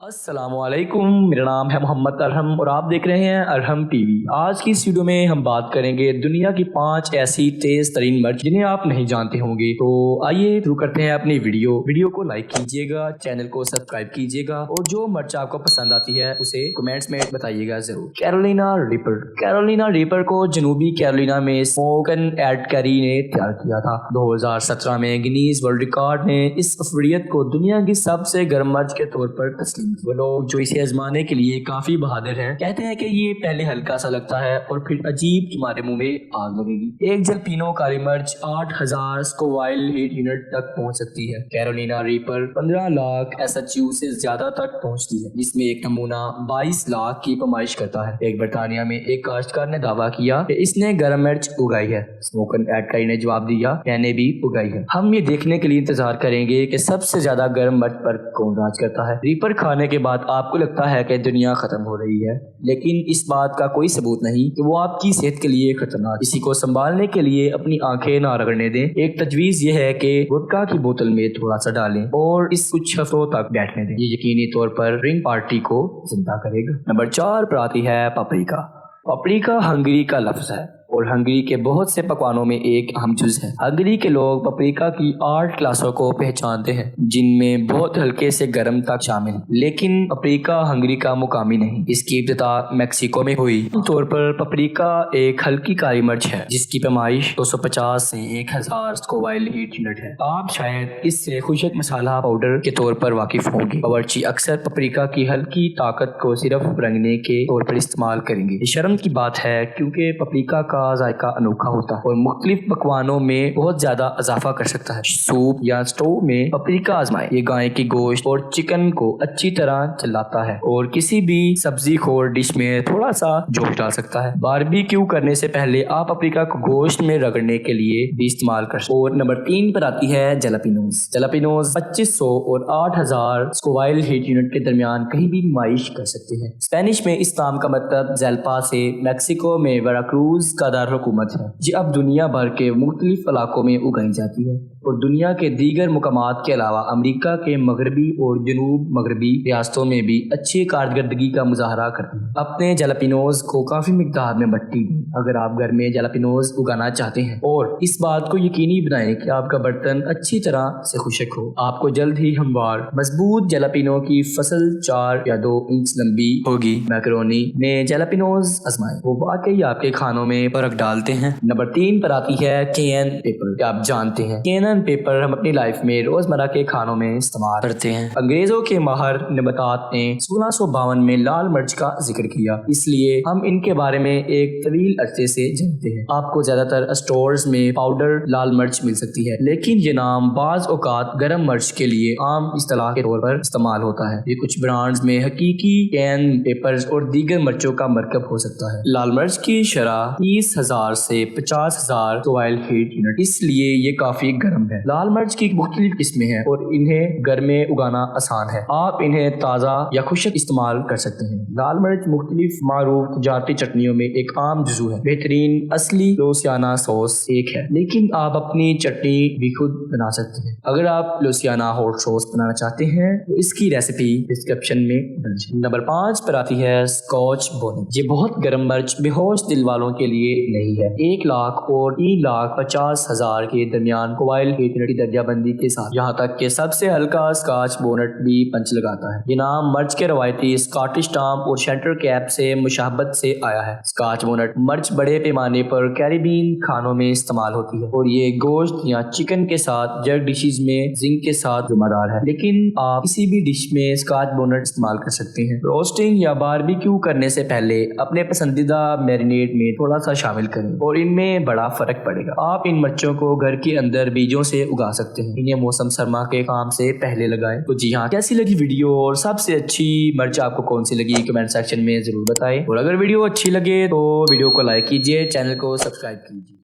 السلام علیکم، میرا نام ہے محمد ارحم اور آپ دیکھ رہے ہیں ارحم ٹی وی۔ آج کی اس ویڈیو میں ہم بات کریں گے دنیا کی 5 ایسی تیز ترین مرچ جنہیں آپ نہیں جانتے ہوں گے۔ تو آئیے شروع کرتے ہیں اپنی ویڈیو کو لائک کیجئے گا، چینل کو سبسکرائب کیجئے گا اور جو مرچ آپ کو پسند آتی ہے اسے کمنٹس میں بتائیے گا ضرور۔ کیرولینا ریپر کو جنوبی کیرولینا میں اسموکن ایڈ کیری نے تیار کیا تھا۔ 2017 میں گینیز ورلڈ ریکارڈ نے اس افریت کو دنیا کی سب سے گرم مرچ کے طور پر تسلیم۔ وہ لوگ جو اسے آزمانے کے لیے کافی بہادر ہیں کہتے ہیں کہ یہ پہلے ہلکا سا لگتا ہے اور پھر عجیب تمہارے منہ میں آگ لگے گی۔ ایک جلپینو کالی مرچ 8000 اسکوائل ہیٹ یونٹ تک پہنچ سکتی ہے۔ کیرولینا ریپر 15 لاکھ SHU سے زیادہ تک پہنچتی ہے، جس میں ایک نمونہ 22 لاکھ کی پیمائش کرتا ہے۔ ایک برطانیہ میں ایک کاشتکار نے دعویٰ کیا کہ اس نے گرم مرچ اگائی ہے۔ اسموکن ایڈ کیری نے جواب دیا، میں نے بھی اگائی ہے۔ ہم یہ دیکھنے کے لیے انتظار کریں گے کہ سب سے زیادہ گرم مرچ پر کون راج کرتا ہے۔ ریپر کھانے کے بعد آپ کو لگتا ہے کہ دنیا ختم ہو رہی ہے، لیکن اس بات کا کوئی ثبوت نہیں کہ وہ آپ کی صحت کے لیے خطرناک۔ اسی کو سنبھالنے کے لیے اپنی آنکھیں نہ رگڑنے دیں۔ ایک تجویز یہ ہے کہ وڈکا کی بوتل میں تھوڑا سا ڈالیں اور اس کچھ ہفتوں تک بیٹھنے دیں۔ یہ یقینی طور پر ڈرنک پارٹی کو زندہ کرے گا۔ نمبر 4 پر آتی ہے پپریکا۔ پپریکا ہنگری کا لفظ ہے اور ہنگری کے بہت سے پکوانوں میں ایک اہم جز ہے۔ ہنگری کے لوگ پپریکا کی 8 کلاسوں کو پہچانتے ہیں، جن میں بہت ہلکے سے گرم تک شامل ہیں، لیکن پپریکا ہنگری کا مقامی نہیں۔ اس کی ابتدا میکسیکو میں ہوئی۔ عام طور پر پپریکا ایک ہلکی کالی مرچ ہے جس کی پیمائش 250 سے 1000 اسکوائل ہیٹ یونٹ ہے۔ آپ شاید اس سے خشک مسالہ پاؤڈر کے طور پر واقف ہوں گے۔ باورچی اکثر پپریکا کی ہلکی طاقت کو صرف رنگنے کے طور پر استعمال کریں گے۔ یہ شرم کی بات ہے کیونکہ پپریکا کا ذائقہ انوکھا ہوتا ہے اور مختلف پکوانوں میں بہت زیادہ اضافہ کر سکتا ہے۔ سوپ یا سٹو میں پپریکا آزمائیں۔ یہ گائے کی گوشت اور چکن کو اچھی طرح چلاتا ہے اور کسی بھی سبزی خور ڈش میں تھوڑا سا جوش ڈال سکتا ہے۔ باربیکیو کرنے سے پہلے آپ پپریکا کو گوشت میں رگڑنے کے لیے بھی استعمال کر سکتے ہیں۔ اور نمبر 3 پر آتی ہے جلاپینوز۔ جلاپینوز 2500 اور 8000 اسکوائل ہیٹ یونٹ کے درمیان کہیں بھی پیمائش کر سکتے ہیں۔ اسپینش میں اس نام کا مطلب زیلپا سے میکسیکو میں ویراکروز کا دارالحکومت ہے۔ یہ اب دنیا بھر کے مختلف علاقوں میں اگائی جاتی ہے اور دنیا کے دیگر مقامات کے علاوہ امریکہ کے مغربی اور جنوب مغربی ریاستوں میں بھی اچھی کارکردگی کا مظاہرہ کرتی ہے۔ اپنے جلاپینوز کو کافی مقدار میں مٹی دیں اگر آپ گھر میں جلاپینوز اگانا چاہتے ہیں، اور اس بات کو یقینی بنائیں کہ آپ کا برتن اچھی طرح سے خشک ہو۔ آپ کو جلد ہی ہموار مضبوط جلاپینو کی فصل 4 یا 2 انچ لمبی ہوگی۔ میکرونی میں جلاپینوز آزمائیں، وہ واقعی آپ کے کھانوں میں فرق ڈالتے ہیں۔ نمبر 3 پر آتی ہے کین پیپر۔ کیا آپ جانتے ہیں کینن پیپر ہم اپنی لائف میں روزمرہ کے کھانوں میں استعمال کرتے ہیں۔ انگریزوں کے ماہر نباتات نے 1652 میں لال مرچ کا ذکر کیا، اس لیے ہم ان کے بارے میں ایک طویل عرصے سے جانتے ہیں۔ آپ کو زیادہ تر اسٹورز میں پاؤڈر لال مرچ مل سکتی ہے، لیکن یہ نام بعض اوقات گرم مرچ کے لیے عام اصطلاح کے طور پر استعمال ہوتا ہے۔ یہ کچھ برانڈز میں حقیقی کین پیپرز اور دیگر مرچوں کا مرکب ہو سکتا ہے۔ لال مرچ کی شرح 30,000 سے 50,000 اسکوائل ہیٹ یونٹ، اس لیے یہ کافی گرم ہے۔ لال مرچ کی مختلف قسمیں ہیں اور انہیں گھر میں اگانا آسان ہے۔ آپ انہیں تازہ یا خشک استعمال کر سکتے ہیں۔ لال مرچ مختلف معروف تجارتی چٹنیوں میں ایک عام جزو ہے۔ بہترین اصلی لوسیانا سوس ایک ہے، لیکن آپ اپنی چٹنی بھی خود بنا سکتے ہیں۔ اگر آپ لوسیانا ہاٹ سوس بنانا چاہتے ہیں تو اس کی ریسیپی ڈسکرپشن میں درج ہے۔ نمبر 5 پر آتی ہے اسکاچ بونٹ۔ یہ بہت گرم مرچ بے ہوش دل والوں کے لیے نہیں ہے۔ 1 لاکھ اور 3,50,000 کے درمیان اسکوائل ہیٹ یونٹ کی درجہ بندی کے ساتھ، یہاں تک کہ سب سے ہلکا اسکاچ بونٹ بھی پنچ لگاتا ہے۔ یہ نام مرچ کے روایتی اسکاٹش ٹامپ اور شینٹر کیپ سے مشابہت سے آیا ہے۔ اسکاچ بونٹ مرچ بڑے پیمانے پر کیریبین کھانوں میں استعمال ہوتی ہے اور یہ گوشت یا چکن کے ساتھ جرک ڈشز میں زنک کے ساتھ ذمہ دار ہے، لیکن آپ کسی بھی ڈش میں اسکاچ بونٹ استعمال کر سکتے ہیں۔ روسٹنگ یا باربیکیو کرنے سے پہلے اپنے پسندیدہ میرینیڈ میں تھوڑا سا شامل کریں اور ان میں بڑا فرق پڑے گا۔ آپ ان مرچوں کو گھر کے اندر بیجوں سے اگا سکتے ہیں، انہیں موسم سرما کے کام سے پہلے لگائیں۔ تو جی ہاں، کیسی لگی ویڈیو اور سب سے اچھی مرچ آپ کو کون سی لگی کمنٹ سیکشن میں ضرور بتائیں، اور اگر ویڈیو اچھی لگے تو ویڈیو کو لائک کیجیے، چینل کو سبسکرائب کیجیے۔